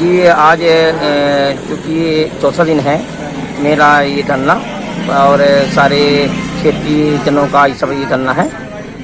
जी आज चूँकि चौथा दिन है मेरा ये धरना और सारे खेती जनों का ये सब ये धरना है।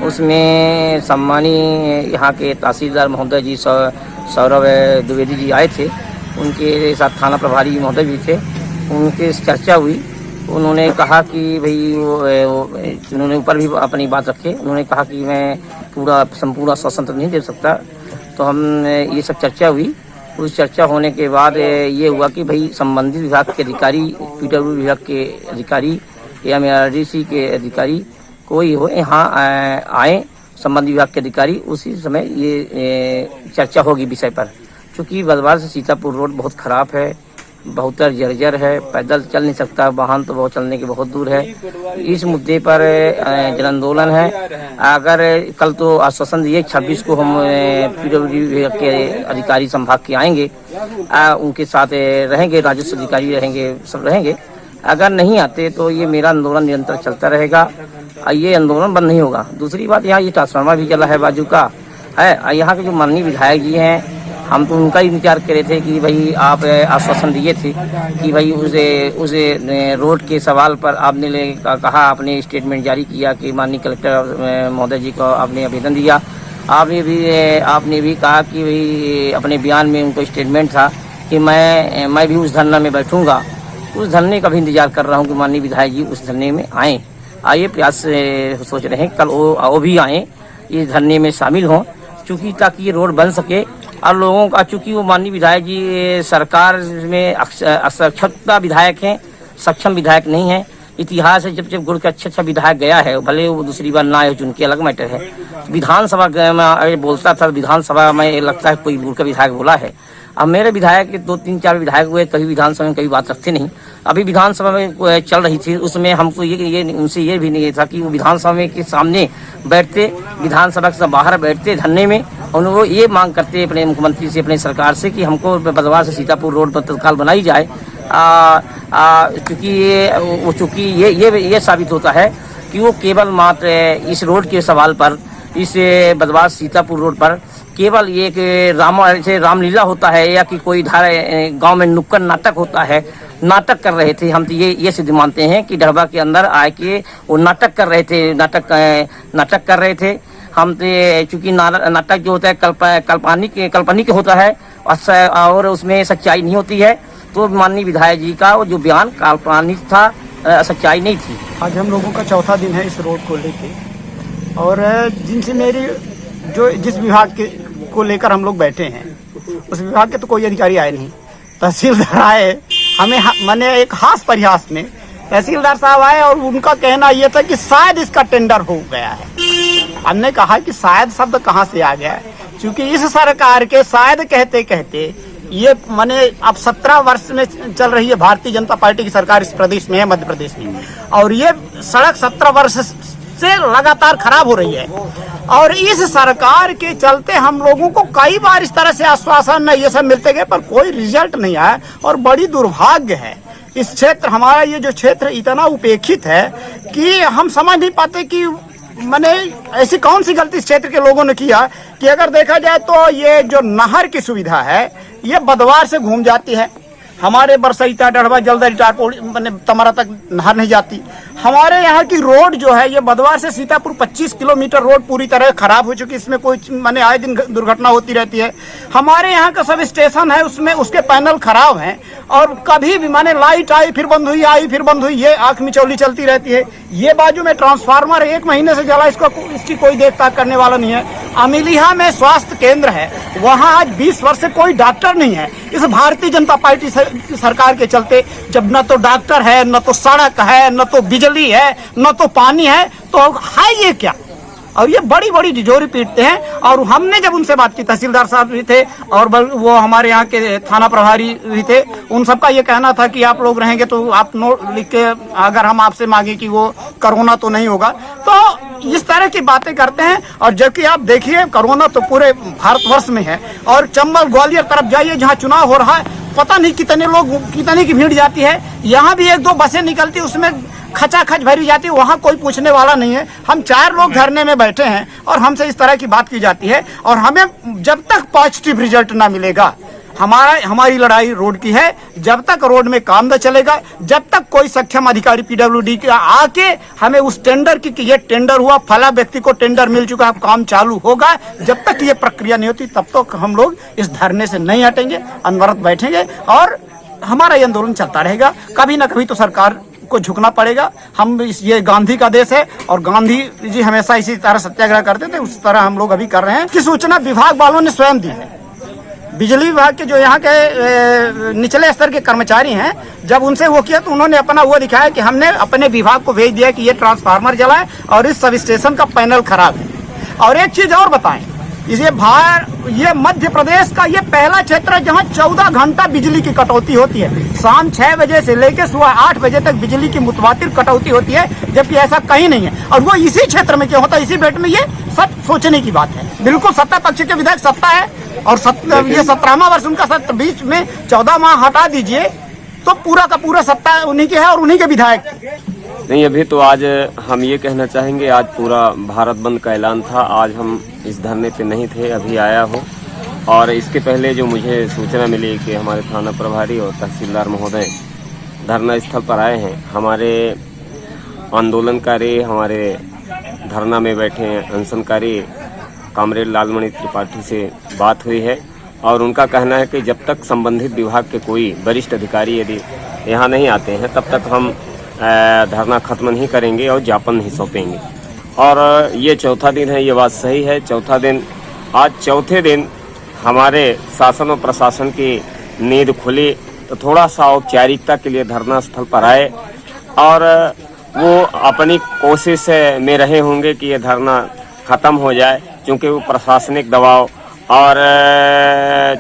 उसमें सम्मानीय यहाँ के तहसीलदार महोदय जी सौरभ द्विवेदी जी आए थे, उनके साथ थाना प्रभारी महोदय भी थे। उनके चर्चा हुई, उन्होंने कहा कि भाई उन्होंने ऊपर भी अपनी बात रखी। उन्होंने कहा कि मैं संपूर्ण आश्वासन तो नहीं दे सकता, तो हम ये सब चर्चा हुई। उस चर्चा होने के बाद ये हुआ कि भाई संबंधित विभाग के अधिकारी, PWD विभाग के अधिकारी या MRDC के अधिकारी कोई हो यहाँ आए, संबंधित विभाग के अधिकारी, उसी समय ये चर्चा होगी विषय पर। क्योंकि बदवार से सीतापुर रोड बहुत ख़राब है, बहुत जर्जर है, पैदल चल नहीं सकता, वाहन तो बहुत चलने के बहुत दूर है। इस मुद्दे पर जन आंदोलन है। अगर कल तो आश्वासन दिए 26 को हम PWD के अधिकारी संभाग के आएंगे, उनके साथ रहेंगे, राजस्व अधिकारी रहेंगे, सब रहेंगे। अगर नहीं आते तो ये मेरा आंदोलन निरंतर चलता रहेगा, ये आंदोलन बंद नहीं होगा। दूसरी बात, यहाँ ये ट्रांसफार्मर भी चला है बाजू का है। यहाँ के जो माननीय विधायक जी हैं, हम तो उनका इंतजार कर रहे थे कि भाई आप आश्वासन दिए थे कि भाई उस रोड के सवाल पर आपने कहा, आपने स्टेटमेंट जारी किया कि माननीय कलेक्टर महोदय जी को आपने आवेदन दिया। आपने भी कहा कि भाई अपने बयान में उनको स्टेटमेंट था कि मैं भी उस धरना में बैठूंगा। उस धरने का भी इंतजार कर रहा हूँ कि माननीय विधायक जी उस धरने में आइए प्रयास सोच रहे हैं कल वो भी आएँ, इस धरने में शामिल हों, चूँकि ताकि ये रोड बन सके। और लोगों का, चूँकि वो माननीय विधायक जी सरकार में असक्षमता विधायक हैं, सक्षम विधायक नहीं है। इतिहास है, जब गुड़ का अच्छा विधायक गया है, भले वो दूसरी बार ना आए, उनकी अलग मैटर है। विधानसभा में बोलता था, विधानसभा में लगता है कोई गुड़ का विधायक बोला है। अब मेरे विधायक 2-3-4 विधायक हुए, कभी विधानसभा में कभी बात रखते नहीं। अभी विधानसभा में चल रही थी, उसमें हमको ये उनसे ये भी नहीं था कि वो विधानसभा में के सामने बैठते, विधानसभा के बाहर बैठते धरने में, और वो ये मांग करते अपने मुख्यमंत्री से, अपने सरकार से कि हमको बदवार से सीतापुर रोड पर तत्काल बनाई जाए। क्योंकि ये साबित होता है कि वो केवल मात्र इस रोड के सवाल पर, इस बदवार सीतापुर रोड पर केवल ये कि रामलीला होता है या कि कोई गांव में नुक्कड़ नाटक होता है, नाटक कर रहे थे। हम तो ये सिद्ध मानते हैं कि डरबा के अंदर आए के वो नाटक कर रहे थे, नाटक कर रहे थे। हम तो चूँकि नाटक जो होता है काल्पनिक होता है और उसमें सच्चाई नहीं होती है, तो माननीय विधायक जी का वो जो बयान काल्पनिक था, सच्चाई नहीं थी। आज हम लोगों का चौथा दिन है इस रोड को लेके, और जिनसे जिस विभाग को लेकर हम लोग बैठे हैं, उस विभाग के तो कोई अधिकारी आए नहीं। तहसीलदार आए, हमें मैंने एक हास परिहास में तहसीलदार साहब आए और उनका कहना यह था कि शायद इसका टेंडर हो गया है। हमने कहा कि शायद शब्द कहाँ से आ गया है, क्योंकि इस सरकार के शायद कहते कहते ये माने अब 17 वर्ष में चल रही है भारतीय जनता पार्टी की सरकार इस प्रदेश में है, मध्य प्रदेश में, और ये सड़क 17 वर्ष से लगातार खराब हो रही है। और इस सरकार के चलते हम लोगों को कई बार इस तरह से आश्वासन ये सब मिलते गए, पर कोई रिजल्ट नहीं आया। और बड़ी दुर्भाग्य है, इस क्षेत्र, हमारा ये जो क्षेत्र इतना उपेक्षित है कि हम समझ नहीं पाते कि मैंने ऐसी कौन सी गलती इस क्षेत्र के लोगों ने किया कि अगर देखा जाए तो ये जो नहर की सुविधा है ये बदवार से घूम जाती है। हमारे बरसईता, डढ़वा, जलदरी, टाटपोड़ी मैंने तमरा तक नहर नहीं जाती। हमारे यहाँ की रोड जो है ये बदवार से सीतापुर 25 किलोमीटर रोड पूरी तरह खराब हो चुकी, इसमें कोई मैंने आए दिन दुर्घटना होती रहती है। हमारे यहाँ का सब स्टेशन है उसमें उसके पैनल खराब हैं, और कभी भी माने लाइट आई फिर बंद हुई, आई फिर बंद हुई, ये आँख मिचौली चलती रहती है। ये बाजू में ट्रांसफार्मर 1 महीने से जला, इसकी कोई देखभाल करने वाला नहीं है। अमिलिया में स्वास्थ्य केंद्र है, वहाँ आज 20 वर्ष से कोई डॉक्टर नहीं है। इस भारतीय जनता पार्टी सरकार के चलते, जब न तो डॉक्टर है, न तो सड़क है, न तो बिजली है, न तो पानी है, तो है ये क्या? और ये बड़ी बड़ी तिजोरी पीटते हैं। और हमने जब उनसे बात की, तहसीलदार साहब भी थे और वो हमारे यहाँ के थाना प्रभारी भी थे, उन सबका ये कहना था कि आप लोग रहेंगे तो आप नोट लिख के अगर हम आपसे मांगे कि वो कोरोना तो नहीं होगा, तो इस तरह की बातें करते हैं। और जबकि आप देखिए कोरोना तो पूरे भारतवर्ष में है, और चंबल ग्वालियर तरफ जाइए जहाँ चुनाव हो रहा है, पता नहीं कितने की भीड़ जाती है। यहाँ भी 1-2 बसें निकलती, उसमें खचाखच भरी जाती है, वहाँ कोई पूछने वाला नहीं है। हम 4 लोग धरने में बैठे हैं और हमसे इस तरह की बात की जाती है। और हमें जब तक पॉजिटिव रिजल्ट ना मिलेगा, हमारी लड़ाई रोड की है। जब तक रोड में काम न चलेगा, जब तक कोई सक्षम अधिकारी पीडब्ल्यूडी का आके हमें उस टेंडर की कि ये टेंडर हुआ, फला व्यक्ति को टेंडर मिल चुका है, अब काम चालू होगा, जब तक ये प्रक्रिया नहीं होती तब तक हम लोग इस धरने से नहीं हटेंगे, अनवरत बैठेंगे और हमारा ये आंदोलन चलता रहेगा। कभी ना कभी तो सरकार को झुकना पड़ेगा। हम ये गांधी का देश है और गांधी जी हमेशा इसी तरह सत्याग्रह करते थे, उस तरह हम लोग अभी कर रहे हैं। की सूचना विभाग वालों ने स्वयं दी है। बिजली विभाग के जो यहाँ के निचले स्तर के कर्मचारी हैं, जब उनसे वो किया तो उन्होंने अपना वो दिखाया कि हमने अपने विभाग को भेज दिया कि ये ट्रांसफार्मर जला है और इस सब स्टेशन का पैनल खराब है। और एक चीज और बताएं, ये मध्य प्रदेश का ये पहला क्षेत्र है जहाँ 14 घंटा बिजली की कटौती होती है। शाम 6 बजे से लेकर सुबह 8 बजे तक बिजली की मुतवातिर कटौती होती है, जबकि ऐसा कहीं नहीं है। और वो इसी क्षेत्र में क्यों होता है, इसी बेल्ट में, ये सब सोचने की बात है। बिल्कुल सत्ता पक्ष के विधायक सत्ता है और ये 17वां वर्ष उनका सत्ता, बीच में 14 माह हटा दीजिए तो पूरा का पूरा सत्ता उन्हीं की है और उन्हीं के विधायक थे। नहीं, अभी तो आज हम ये कहना चाहेंगे, आज पूरा भारत बंद का ऐलान था। आज हम इस धरने पे नहीं थे, अभी आया हूँ। और इसके पहले जो मुझे सूचना मिली कि हमारे थाना प्रभारी और तहसीलदार महोदय धरना स्थल पर आए हैं, हमारे आंदोलनकारी, हमारे धरना में बैठे अनशनकारी कामरेड लालमणि त्रिपाठी से बात हुई है और उनका कहना है कि जब तक संबंधित विभाग के कोई वरिष्ठ अधिकारी यदि यहाँ नहीं आते हैं तब तक हम धरना खत्म नहीं करेंगे और ज्ञापन नहीं सौंपेंगे। और ये चौथा दिन है, ये बात सही है, चौथा दिन। आज चौथे दिन हमारे शासन और प्रशासन की नींद खुली तो थोड़ा सा औपचारिकता के लिए धरना स्थल पर आए और वो अपनी कोशिश में रहे होंगे कि ये धरना खत्म हो जाए, क्योंकि वो प्रशासनिक दबाव और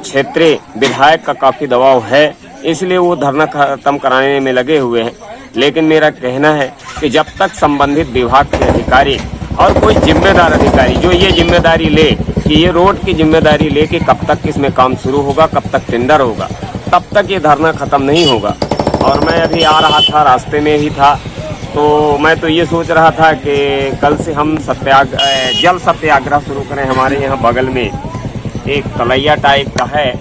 क्षेत्रीय विधायक का काफ़ी दबाव है, इसलिए वो धरना खत्म कराने में लगे हुए हैं। लेकिन मेरा कहना है कि जब तक संबंधित विभाग के अधिकारी और कोई जिम्मेदार अधिकारी जो ये जिम्मेदारी ले कि ये रोड की जिम्मेदारी ले कि कब तक इसमें काम शुरू होगा, कब तक टेंडर होगा, तब तक ये धरना खत्म नहीं होगा। और मैं अभी आ रहा था, रास्ते में ही था, तो मैं तो ये सोच रहा था कि कल से हम जल सत्याग्रह शुरू करें। हमारे यहाँ बगल में एक तलैया टाइप का है,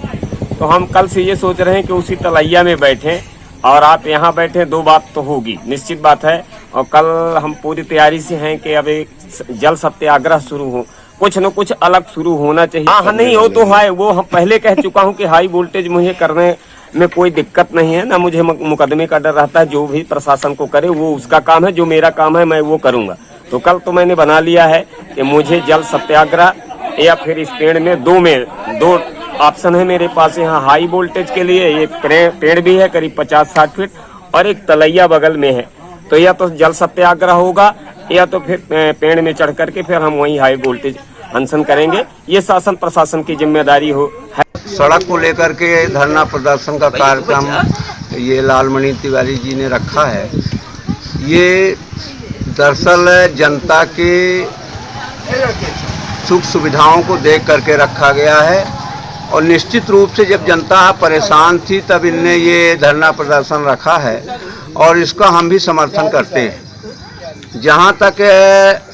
तो हम कल से ये सोच रहे हैं कि उसी तलैया में बैठें और आप यहाँ बैठे, दो बात तो होगी, निश्चित बात है। और कल हम पूरी तैयारी से हैं कि अब एक जल सत्याग्रह शुरू हो, कुछ न कुछ अलग शुरू होना चाहिए। हाँ, नहीं हो तो है, वो हम पहले कह चुका हूँ कि हाई वोल्टेज मुझे करने में कोई दिक्कत नहीं है, ना मुझे मुकदमे का डर रहता है। जो भी प्रशासन को करे वो उसका काम है, जो मेरा काम है मैं वो करूँगा। तो कल तो मैंने बना लिया है कि मुझे जल सत्याग्रह या फिर इस पेड़ में दो ऑप्शन है मेरे पास। यहाँ हाई वोल्टेज के लिए ये पेड़ भी है करीब 50-60 फीट और एक तलैया बगल में है, तो या तो जल सत्याग्रह होगा या तो फिर पेड़ में चढ़ करके फिर हम वहीं हाई वोल्टेज अनशन करेंगे। ये शासन प्रशासन की जिम्मेदारी है। सड़क को लेकर के धरना प्रदर्शन का कार्यक्रम ये लालमणि तिवारी जी ने रखा है। ये दरअसल जनता के सुख सुविधाओं को देख करके रखा गया है और निश्चित रूप से जब जनता परेशान थी तब इनने ये धरना प्रदर्शन रखा है और इसका हम भी समर्थन करते हैं। जहाँ तक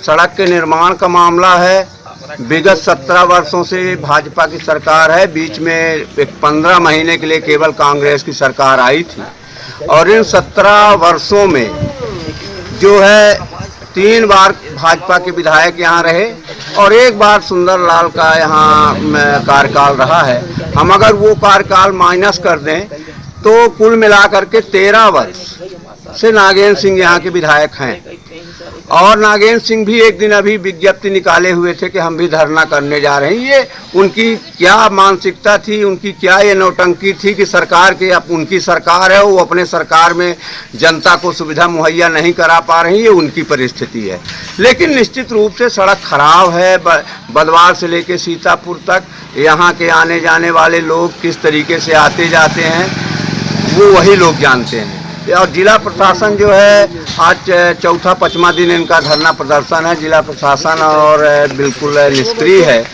सड़क के निर्माण का मामला है, विगत 17 वर्षों से भाजपा की सरकार है, बीच में एक 15 महीने के लिए केवल कांग्रेस की सरकार आई थी और इन 17 वर्षों में जो है 3 बार भाजपा के विधायक यहाँ रहे और 1 बार सुंदरलाल का यहाँ कार्यकाल रहा है। हम अगर वो कार्यकाल माइनस कर दें तो कुल मिलाकर के 13 वर्ष से नागेंद्र सिंह यहाँ के विधायक हैं और नागेंद्र सिंह भी एक दिन अभी विज्ञप्ति निकाले हुए थे कि हम भी धरना करने जा रहे हैं। ये उनकी क्या मानसिकता थी, उनकी क्या ये नौटंकी थी कि सरकार के अब उनकी सरकार है, वो अपने सरकार में जनता को सुविधा मुहैया नहीं करा पा रही, ये उनकी परिस्थिति है। लेकिन निश्चित रूप से सड़क खराब है, बदवार से लेके सीतापुर तक यहाँ के आने जाने वाले लोग किस तरीके से आते जाते हैं वो वही लोग जानते हैं। और जिला प्रशासन जो है आज 4वां-5वां दिन इनका धरना प्रदर्शन है। जिला प्रशासन और बिल्कुल निष्क्रिय है,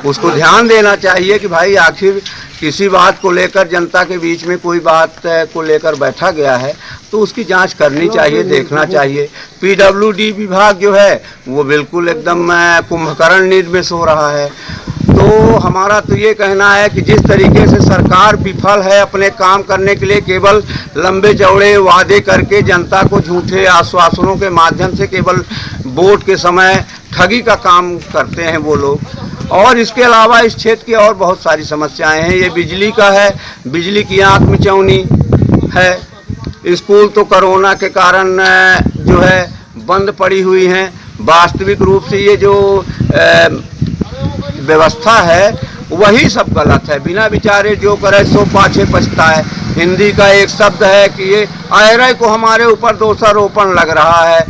उसको ध्यान देना चाहिए कि भाई आखिर किसी बात को लेकर जनता के बीच में कोई बात को लेकर बैठा गया है तो उसकी जांच करनी चाहिए, देखना चाहिए। पीडब्ल्यूडी विभाग जो है वो बिल्कुल एकदम कुंभकर्ण नींद में सो रहा है। तो हमारा तो ये कहना है कि जिस तरीके से सरकार विफल है अपने काम करने के लिए, केवल लंबे चौड़े वादे करके जनता को झूठे आश्वासनों के माध्यम से केवल वोट के समय ठगी का काम करते हैं वो लोग। और इसके अलावा इस क्षेत्र की और बहुत सारी समस्याएं हैं। ये बिजली का है, बिजली की आंख मिचौनी है। स्कूल तो कोरोना के कारण जो है बंद पड़ी हुई हैं। वास्तविक रूप से ये जो व्यवस्था है वही सब गलत है। बिना विचारे जो करे सो पाछे पछता है। हिंदी का एक शब्द है कि ये आयरे को हमारे ऊपर दोषारोपण लग रहा है।